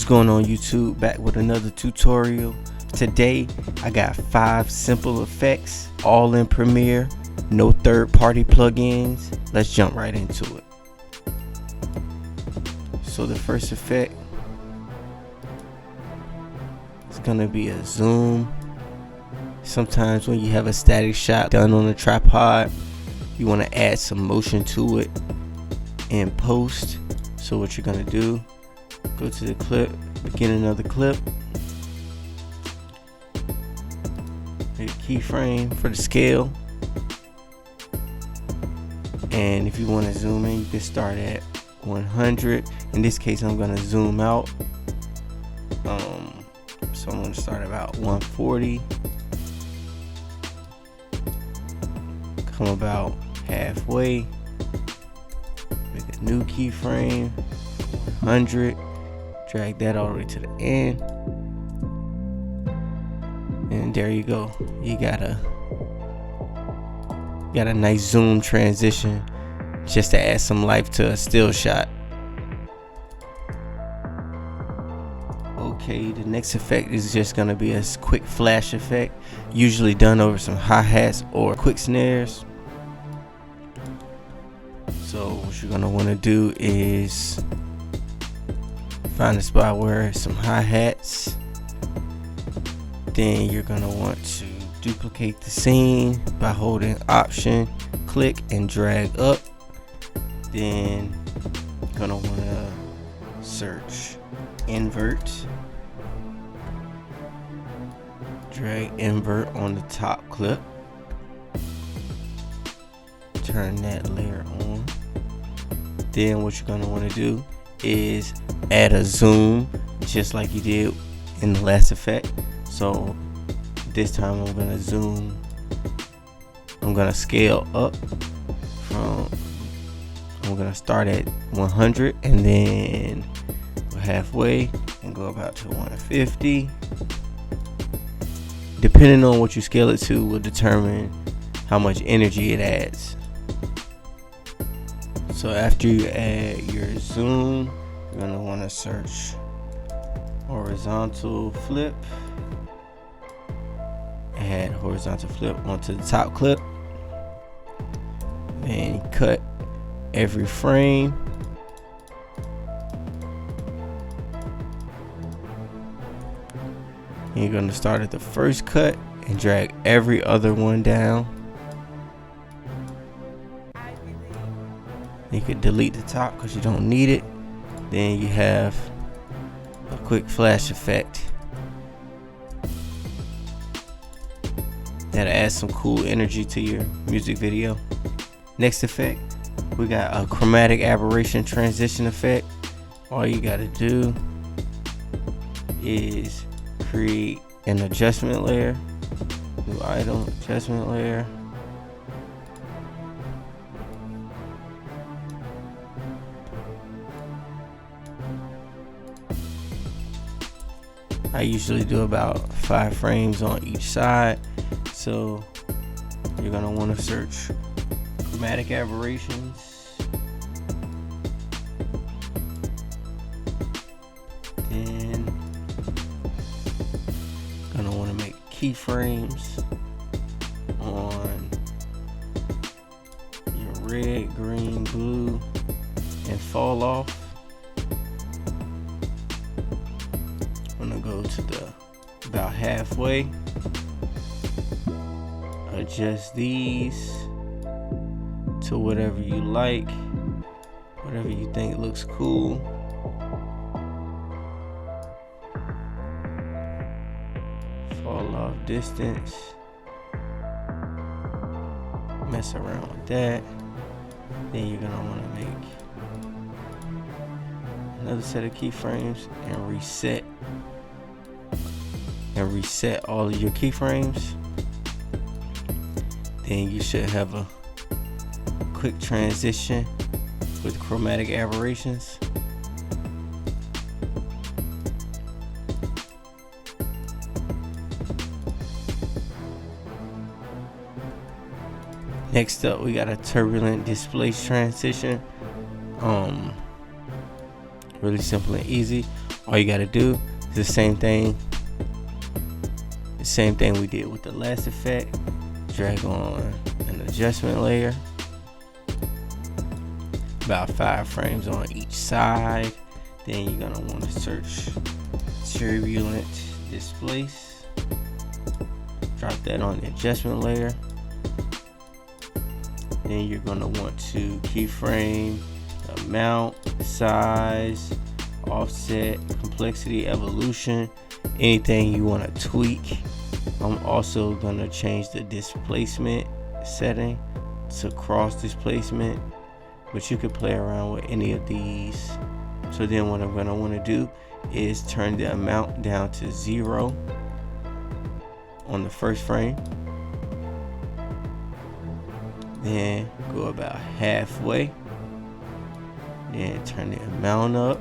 going on, YouTube? Back with another tutorial. Today I got 5 simple effects, all in Premiere, no third-party plugins. Let's jump right into it. So the first effect is gonna be a zoom. Sometimes when you have a static shot done on a tripod, you want to add some motion to it in post. So what you're gonna do, go to the clip, beginning of the clip, hit keyframe for the scale, and if you want to zoom in, you can start at 100. In this case, I'm gonna zoom out, so I'm gonna start about 140, come about halfway, make a new keyframe, 100, drag that all the way to the end, and there you go. You got a nice zoom transition just to add some life to a still shot. Okay, the next effect is just gonna be a quick flash effect, usually done over some hi-hats or quick snares. So what you're gonna want to do is find a spot where some hi-hats. Then you're gonna want to duplicate the scene by holding Option, click, and drag up. Then you're gonna want to search invert, drag invert on the top clip, turn that layer on. Then what you're gonna want to do is add a zoom just like you did in the last effect. So this time I'm gonna zoom, I'm gonna scale up from, I'm gonna start at 100 and then go halfway and go about to 150. Depending on what you scale it to will determine how much energy it adds. So after you add your zoom, you're gonna want to search horizontal flip, add horizontal flip onto the top clip, then cut every frame, and you're going to start at the first cut and drag every other one down. You could delete the top because you don't need it. Then you have a quick flash effect that adds some cool energy to your music video. Next effect, we got a chromatic aberration transition effect. All you gotta do is create an adjustment layer, new item, adjustment layer, I usually do about 5 frames on each side. So you're gonna want to search chromatic aberrations, then gonna want to make keyframes on your red, green, blue, and fall off. I'm gonna go to the about halfway, adjust these to whatever you like, whatever you think looks cool. Fall off distance, mess around with that. Then you're gonna want to make another set of keyframes and reset all of your keyframes. Then you should have a quick transition with chromatic aberrations. Next up, we got a turbulent displace transition. Really simple and easy. all you gotta do is the same thing we did with the last effect. Drag on an adjustment layer, about 5 frames on each side. Then you're gonna want to search Turbulent Displace, drop that on the adjustment layer. Then you're gonna want to keyframe the amount, size, offset, complexity, evolution, anything you want to tweak. I'm also gonna change the displacement setting to cross displacement, but you can play around with any of these. So then what I'm gonna want to do is turn the amount down to 0 on the first frame, then go about halfway, then turn the amount up.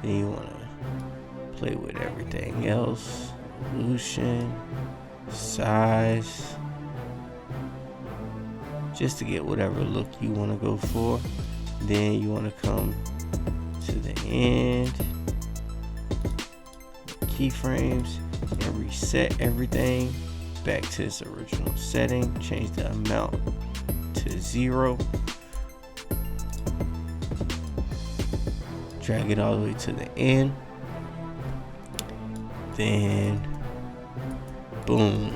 Then you want to play with everything else, resolution, size, just to get whatever look you want to go for. Then you want to come to the end, keyframes, and reset everything back to its original setting. Change the amount to 0, drag it all the way to the end, then boom,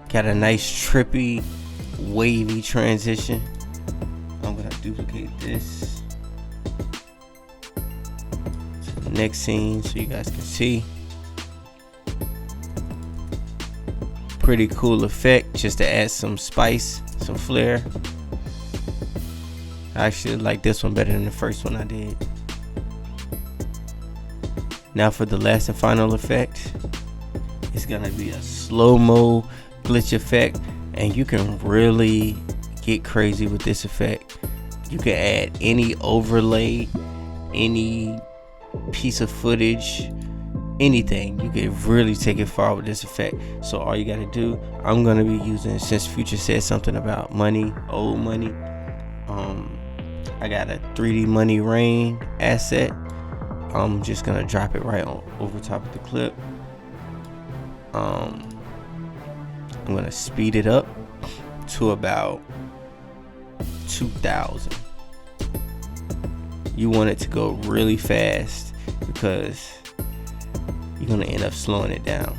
got a nice trippy wavy transition. I'm gonna duplicate this to the next scene so you guys can see. Pretty cool effect, just to add some spice, some flair. I actually like this one better than the first one I did. Now for the last and final effect, it's gonna be a slow-mo glitch effect, and you can really get crazy with this effect. You can add any overlay, any piece of footage, anything. You can really take it far with this effect. So all you gotta do, I'm gonna be using, since Future said something about money, old money, I got a 3D Money Rain asset. I'm just gonna drop it right on over top of the clip. I'm gonna speed it up to about 2000. You want it to go really fast because you're gonna end up slowing it down.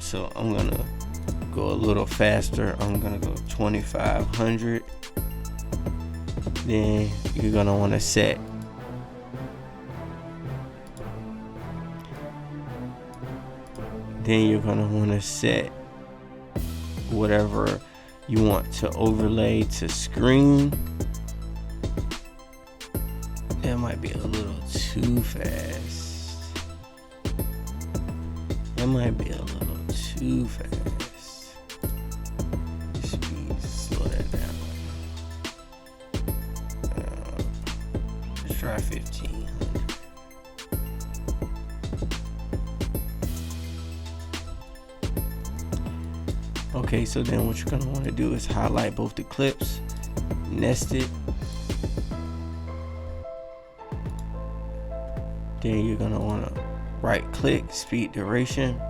So I'm gonna go a little faster. I'm gonna go 2500. Then you're gonna want to set whatever you want to overlay to screen. That might be a little too fast. Slow that down. Let's try 1500. Okay, so then what you're gonna want to do is highlight both the clips, nest it. Then you're gonna want to right click, speed duration,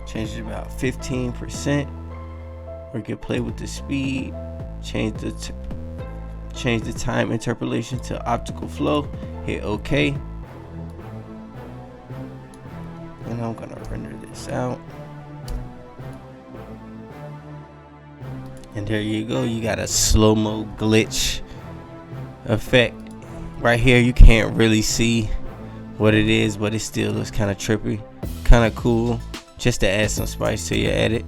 change it about 15%, or you can play with the speed, change the time interpolation to optical flow, hit OK, and I'm gonna render this out. And there you go, you got a slow-mo glitch effect. Right here you can't really see what it is, but it still looks kind of trippy, kind of cool, just to add some spice to your edit.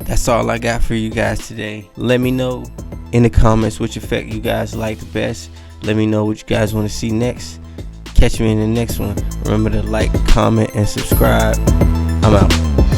That's all I got for you guys today. Let me know in the comments which effect you guys like the best. Let me know what you guys want to see next. Catch me in the next one. Remember to like, comment, and subscribe. I'm out.